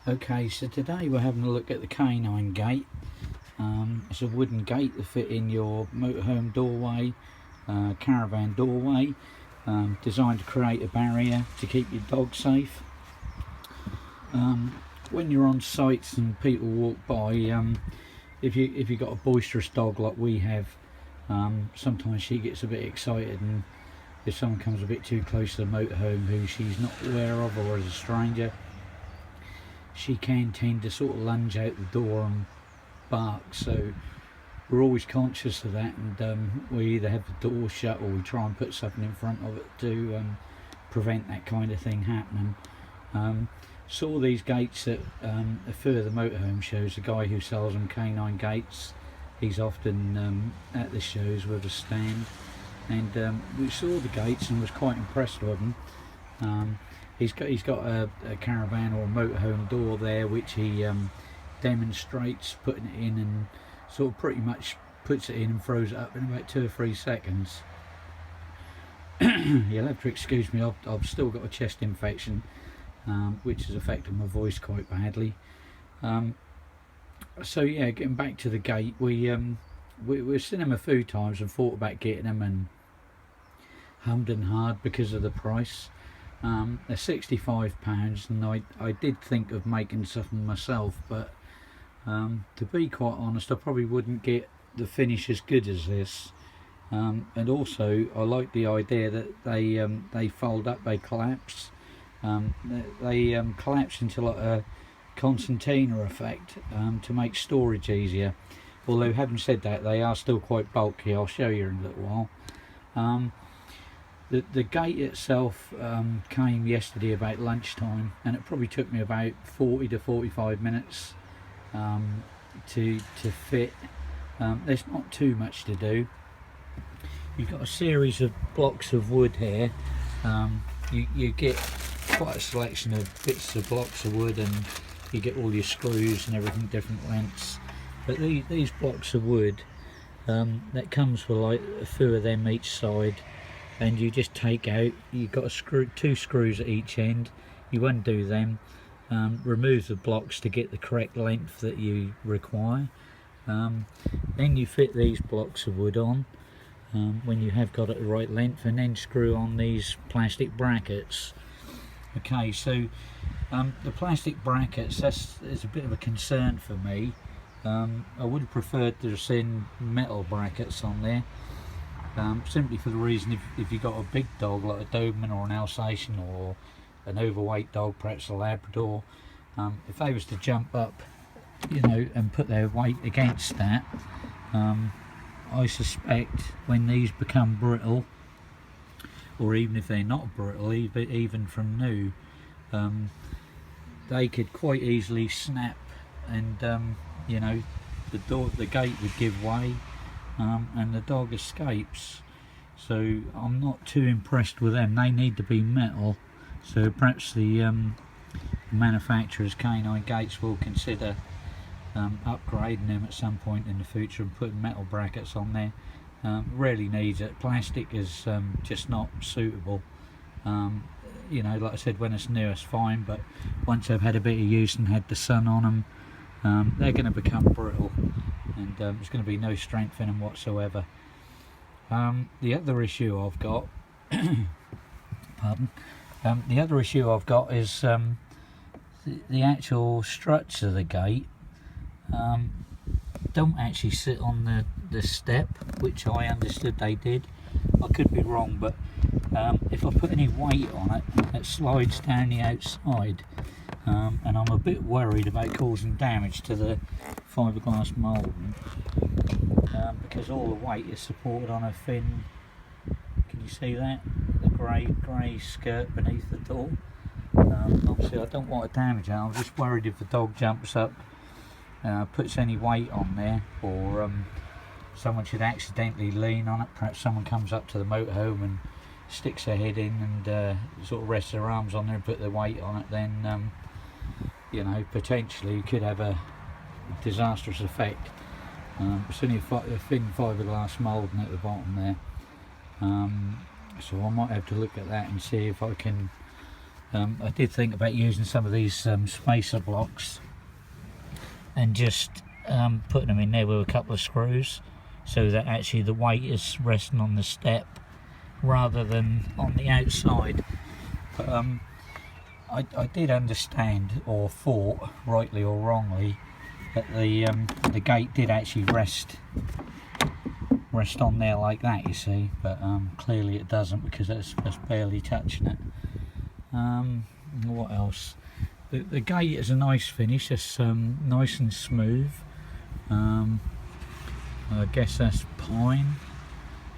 Okay, so today we're having a look at the canine gate. It's a wooden gate to fit in your motorhome doorway, caravan doorway, designed to create a barrier to keep your dog safe. When you're on sites and people walk by, if you've got a boisterous dog like we have, sometimes she gets a bit excited, and if someone comes a bit too close to the motorhome who she's not aware of or is a stranger, she can tend to sort of lunge out the door and bark. So we're always conscious of that, and we either have the door shut or we try and put something in front of it to prevent that kind of thing happening. Saw these gates at a further motorhome shows. The guy who sells them canine gates, he's often at the shows with a stand, and we saw the gates and was quite impressed with them. He's got a caravan or a motorhome door there, which he demonstrates putting it in, and sort of pretty much puts it in and throws it up in about 2 or 3 seconds. You'll have to excuse me, I've still got a chest infection, which has affected my voice quite badly. So yeah, getting back to the gate, we've seen them a few times and thought about getting them, and hummed and hard because of the price. They're £65, and I did think of making something myself, but to be quite honest, I probably wouldn't get the finish as good as this. And also, I like the idea that they fold up, they collapse. They collapse into like a concertina effect to make storage easier. Although, having said that, they are still quite bulky. I'll show you in a little while. The gate itself came yesterday about lunchtime, and it probably took me about 40 to 45 minutes to fit. There's not too much to do. You've got a series of blocks of wood here. You get quite a selection of bits of blocks of wood, and you get all your screws and everything different lengths. But these blocks of wood, that comes with like a few of them each side, and you just take out, you've got two screws at each end. You undo them, remove the blocks to get the correct length that you require. Then you fit these blocks of wood on when you have got it the right length, and then screw on these plastic brackets. Okay, so the plastic brackets, is a bit of a concern for me. I would have preferred to have seen metal brackets on there. Simply for the reason, if you've got a big dog like a Doberman or an Alsatian, or an overweight dog, perhaps a Labrador, if they was to jump up, and put their weight against that, I suspect when these become brittle, or even if they're not brittle, even from new, they could quite easily snap, and the gate would give way, and the dog escapes. So I'm not too impressed with them. They need to be metal, so perhaps the manufacturers, Canine Gates, will consider upgrading them at some point in the future and putting metal brackets on there. Really needs it. Plastic is just not suitable. Like I said, when it's new it's fine, but once they've had a bit of use and had the sun on them, they're going to become brittle, and there's going to be no strength in them whatsoever. The other issue I've got the other issue I've got is the actual struts of the gate don't actually sit on the step, which I understood they did. I could be wrong, but if I put any weight on it, it slides down the outside, and I'm a bit worried about causing damage to the fiberglass moulding, because all the weight is supported on a thin, can you see that? The grey skirt beneath the door. Obviously I don't want to damage it. I'm just worried if the dog jumps up, puts any weight on there, or someone should accidentally lean on it. Perhaps someone comes up to the motorhome and sticks their head in and sort of rests their arms on there and put their weight on it, then potentially could have a disastrous effect. It's only a thin fiberglass moulding at the bottom there, so I might have to look at that and see if I can I did think about using some of these spacer blocks and just putting them in there with a couple of screws, so that actually the weight is resting on the step rather than on the outside. But I did understand, or thought, rightly or wrongly, that the gate did actually rest on there like that, you see, but clearly it doesn't, because it's barely touching it. What else? The gate is a nice finish. It's nice and smooth. I guess that's pine.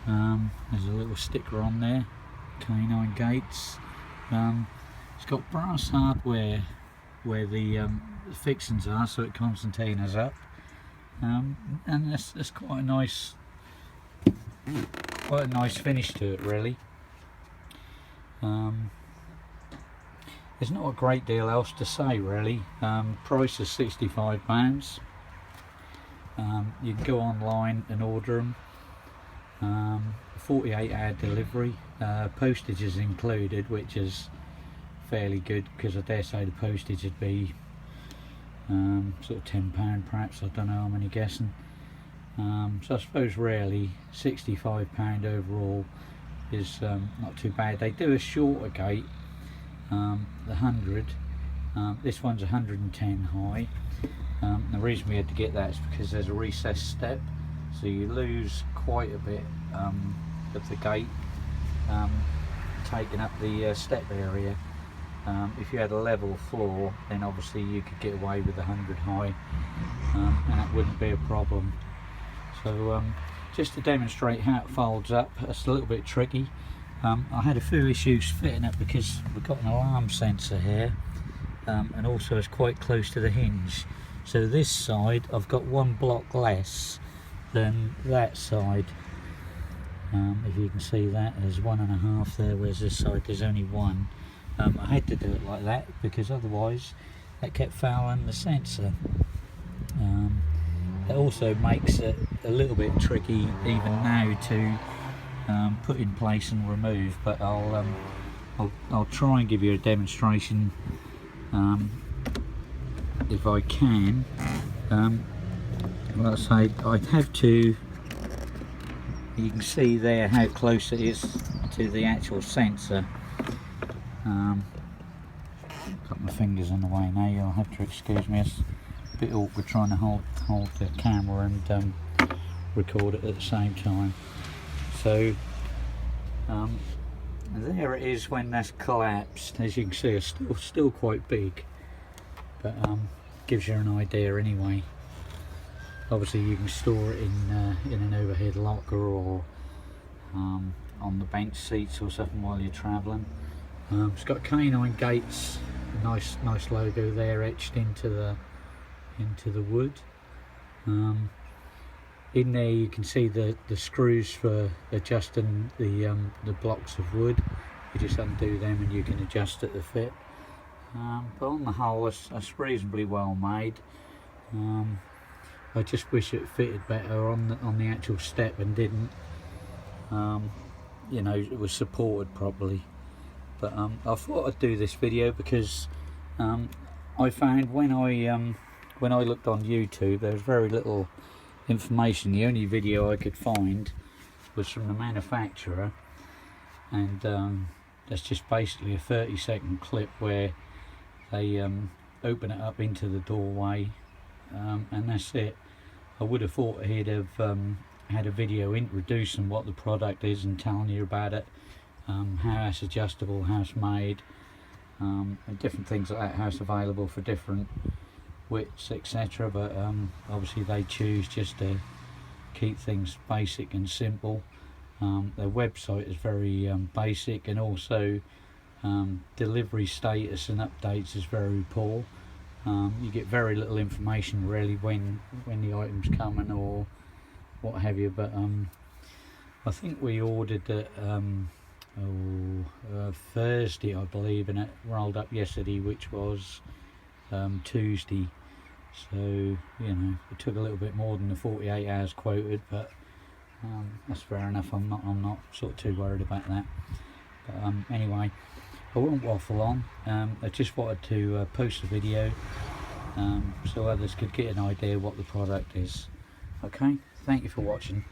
There's a little sticker on there, K9 gates. It's got brass hardware where the fixings are, so it concertinas up, and that's quite a nice finish to it, really. There's not a great deal else to say, really. Price is £65. You can go online and order them. 48-hour delivery. Postage is included, which is fairly good, because I dare say the postage would be sort of £10 perhaps, I don't know, I'm only guessing. So I suppose really £65 overall is not too bad. They do a shorter gate, the 100. This one's 110 high. The reason we had to get that is because there's a recessed step, so you lose quite a bit of the gate taking up the step area. If you had a level floor, then obviously you could get away with 100 high, and that wouldn't be a problem. So just to demonstrate how it folds up, it's a little bit tricky. I had a few issues fitting it because we've got an alarm sensor here, and also it's quite close to the hinge. So this side I've got one block less than that side. If you can see that, there's 1.5 there, whereas this side there's only one. I had to do it like that because otherwise that kept fouling the sensor. It also makes it a little bit tricky even now to put in place and remove, but I'll try and give you a demonstration if I can. Like I say, I'd have to, you can see there how close it is to the actual sensor. Got my fingers in the way now, you'll have to excuse me, it's a bit awkward trying to hold the camera and record it at the same time. So there it is when that's collapsed. As you can see, it's still quite big, but gives you an idea anyway. Obviously you can store it in an overhead locker or on the bench seats or something while you're travelling. It's got K9 gates, a nice logo there etched into the wood. In there you can see the screws for adjusting the blocks of wood. You just undo them and you can adjust it to fit. But on the whole, it's reasonably well made. I just wish it fitted better on the actual step and didn't. You know, it was supported properly. But I thought I'd do this video because I found when I looked on YouTube, there was very little information. The only video I could find was from the manufacturer, and that's just basically a 30-second clip where they open it up into the doorway, and that's it. I would have thought he'd have had a video introducing what the product is and telling you about it, how it's adjustable, how it's made, and different things like that, how it's available for different widths, etc. But obviously they choose just to keep things basic and simple. Their website is very basic, and also delivery status and updates is very poor. You get very little information really when the item's coming or what have you. But I think we ordered it Thursday, I believe, and it rolled up yesterday, which was Tuesday. So you know, it took a little bit more than the 48 hours quoted, but that's fair enough. I'm not sort of too worried about that. But anyway, I won't waffle on. I just wanted to post a video so others could get an idea what the product is. Okay, thank you for watching.